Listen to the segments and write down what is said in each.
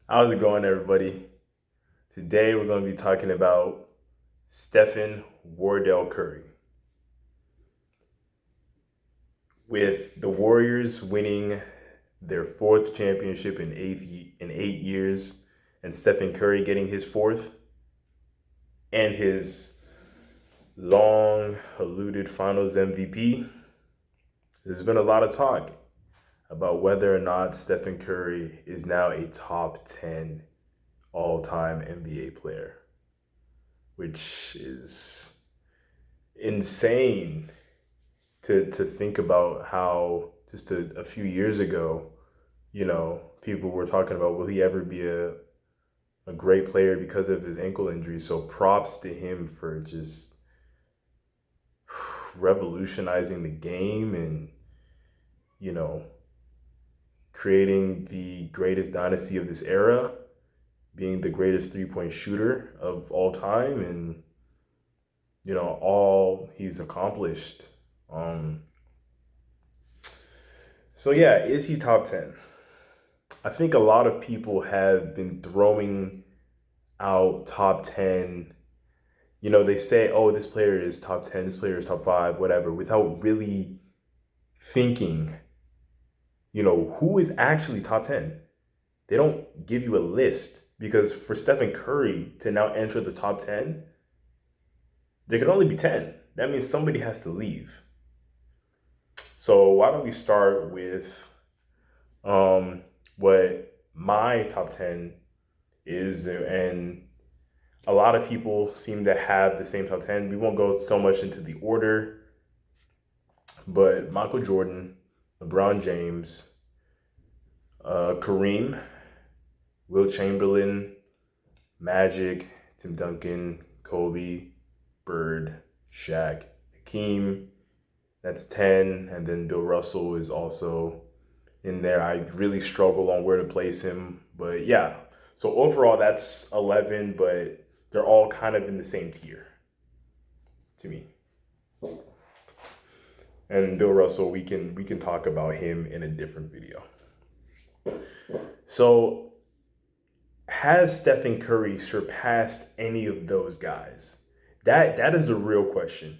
How's it going, everybody? Today we're going to be talking about Stephen Wardell Curry. With the Warriors winning their fourth championship in 8 years, and Stephen Curry getting his fourth, and his long eluded Finals MVP, there's been a lot of talk about whether or not Stephen Curry is now a top 10 all time NBA player, which is insane to think about how just a few years ago, people were talking about will he ever be a great player because of his ankle injury. So props to him for just revolutionizing the game and, you know, creating the greatest dynasty of this era, being the greatest three-point shooter of all time, and all he's accomplished. Um, so yeah, is he top 10? I think a lot of people have been throwing out top 10. They say, oh, this player is top 10, this player is top 5, whatever, without really thinking, who is actually top 10. They don't give you a list because for Stephen Curry to now enter the top 10, there can only be 10. That means somebody has to leave. So why don't we start with um, what my top 10 is, and a lot of people seem to have the same top 10. We won't go so much into the order, but Michael Jordan, LeBron James, Kareem, Will Chamberlain, Magic, Tim Duncan, Kobe, Bird, Shaq, Hakeem. That's 10. And then Bill Russell is also in there. I really struggle on where to place him. But yeah, so overall that's 11, but they're all kind of in the same tier to me. And Bill Russell, we can talk about him in a different video. So has Stephen Curry surpassed any of those guys? That is the real question.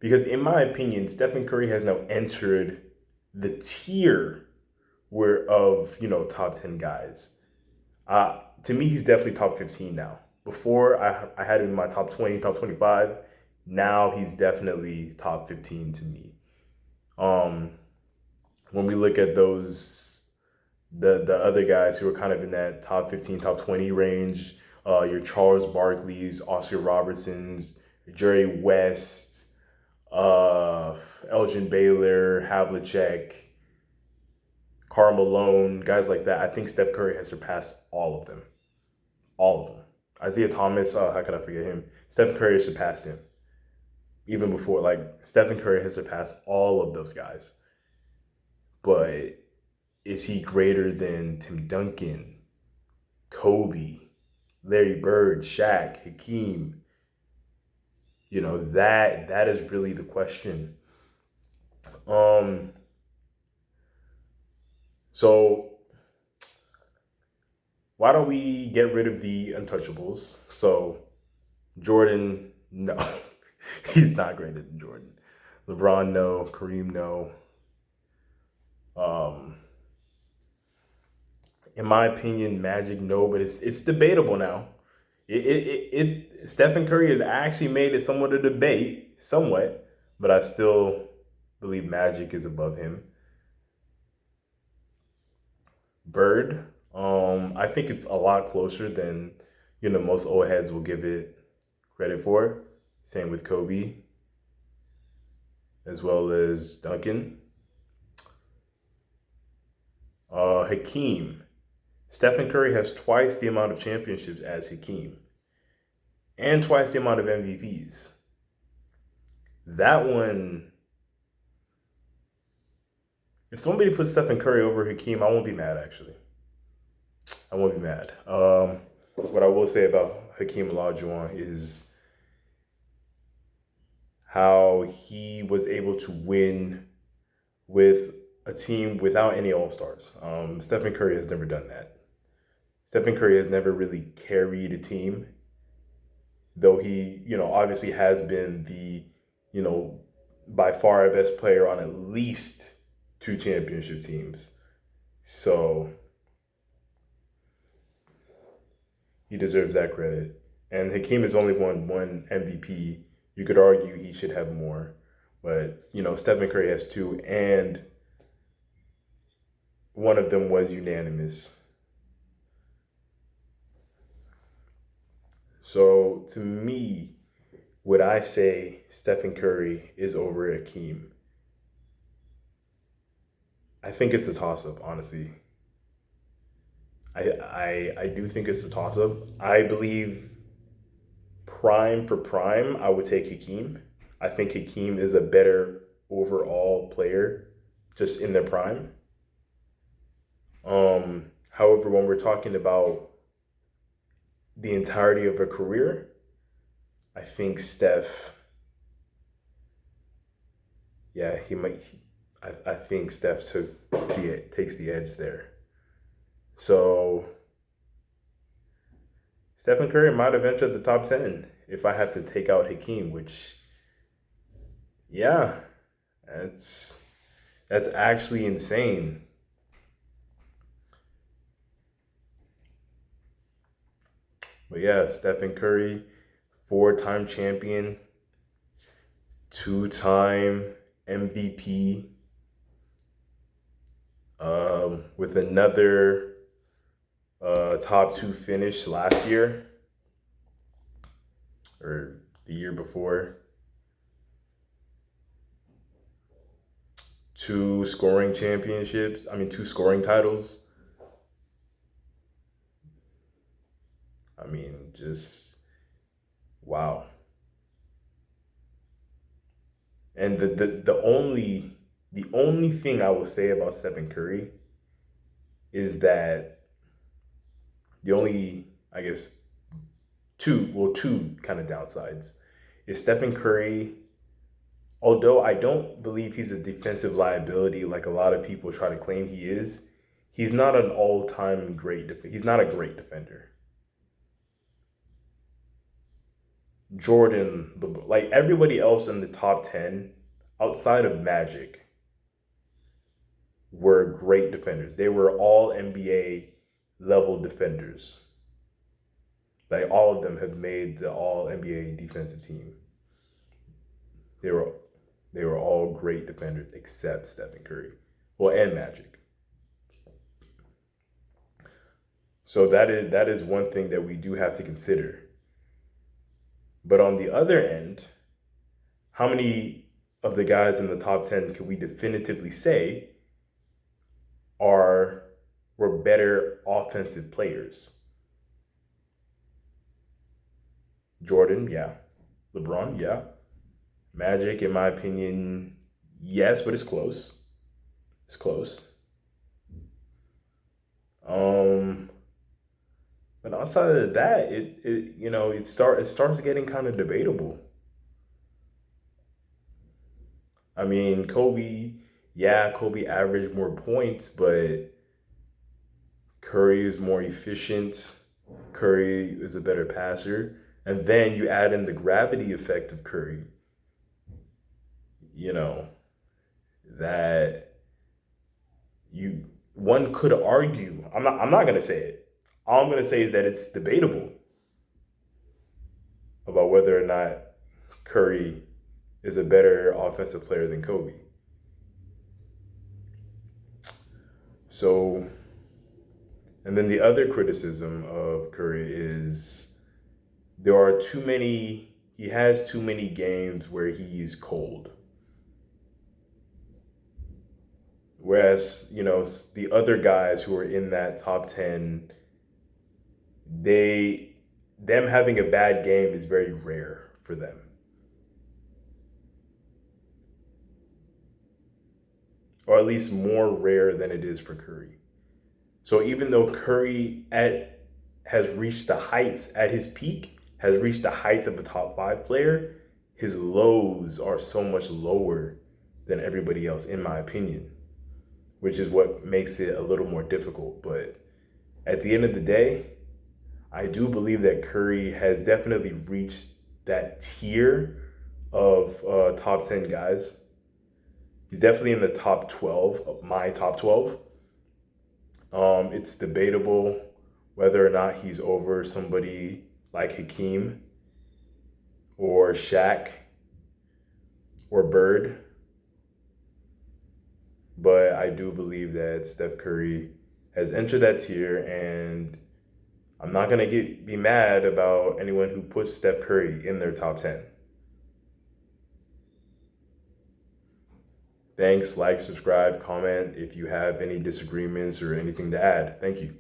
Because in my opinion, Stephen Curry has now entered the tier where of top 10 guys. To me, he's definitely top 15 now. Before I had him in my top 20, top 25. Now he's definitely top 15 to me. Um, when we look at those the other guys who are kind of in that top 15, top 20 range, your Charles Barkley's, Oscar Robertson's, Jerry West, Elgin Baylor, Havlicek, Karl Malone, guys like that. I think Steph Curry has surpassed all of them. All of them. Isaiah Thomas, how can I forget him? Stephen Curry has surpassed him. Even before, like, Stephen Curry has surpassed all of those guys. But is he greater than Tim Duncan, Kobe, Larry Bird, Shaq, Hakeem? That is really the question. Um, so why don't we get rid of the untouchables? So Jordan, no, he's not greater than Jordan. LeBron, no. Kareem, no. Um, in my opinion, Magic, no. But it's debatable now. Stephen Curry has actually made it somewhat a debate, somewhat, but I still believe Magic is above him. Bird, I think it's a lot closer than most old heads will give it credit for. Same with Kobe, as well as Duncan. Hakeem. Stephen Curry has twice the amount of championships as Hakeem, and twice the amount of MVPs. That one, if somebody puts Stephen Curry over Hakeem, I won't be mad, actually. I won't be mad. What I will say about Hakeem Olajuwon is how he was able to win with a team without any All Stars. Stephen Curry has never done that. Stephen Curry has never really carried a team, though he, obviously has been the, you know, by far best player on at least two championship teams. So he deserves that credit. And Hakeem has only won one MVP. You could argue he should have more, but Stephen Curry has two, and one of them was unanimous. So to me, would I say Stephen Curry is over Hakeem? I think it's a toss up, honestly. I do think it's a toss up. I believe prime for prime, I would take Hakeem. I think Hakeem is a better overall player just in their prime. However, when we're talking about the entirety of a career, I think Steph, yeah, he might. I think Steph takes the edge there. So Stephen Curry might have entered the top 10 if I had to take out Hakeem, which, yeah, that's that's actually insane. But yeah, Stephen Curry, four-time champion, two-time MVP, with another top two finish last year or the year before. Two scoring championships. I mean, two scoring titles. I mean, just wow. And the only thing I will say about Stephen Curry is that the only, I guess, two kind of downsides is Stephen Curry. Although I don't believe he's a defensive liability like a lot of people try to claim he is, he's not an all-time great he's not a great defender. Jordan, like everybody else in the top 10 outside of Magic were great defenders. They were all NBA level defenders. Like all of them have made the all NBA defensive team. They were they were all great defenders except Stephen Curry. Well, and Magic. So that is one thing that we do have to consider. But on the other end, how many of the guys in the top 10 can we definitively say are were better offensive players? Jordan, yeah. LeBron, yeah. Magic, in my opinion, yes, but it's close. It's close. Um, but outside of that, it starts getting kind of debatable. I mean, Kobe, yeah, Kobe averaged more points, but Curry is more efficient. Curry is a better passer. And then you add in the gravity effect of Curry, you know, that you one could argue. I'm not gonna say it. All I'm gonna say is that it's debatable about whether or not Curry is a better offensive player than Kobe. So, and then the other criticism of Curry is there are too many, he has too many games where he's cold. Whereas, the other guys who are in that top 10, they, them having a bad game is very rare for them. Or at least more rare than it is for Curry. So even though has reached the heights at his peak, has reached the heights of a top five player, his lows are so much lower than everybody else, in my opinion, which is what makes it a little more difficult. But at the end of the day, I do believe that Curry has definitely reached that tier of top 10 guys. He's definitely in the top 12 of my top 12. It's debatable whether or not he's over somebody like Hakeem or Shaq or Bird, but I do believe that Steph Curry has entered that tier, and I'm not gonna be mad about anyone who puts Steph Curry in their top 10. Thanks, like, subscribe, comment if you have any disagreements or anything to add. Thank you.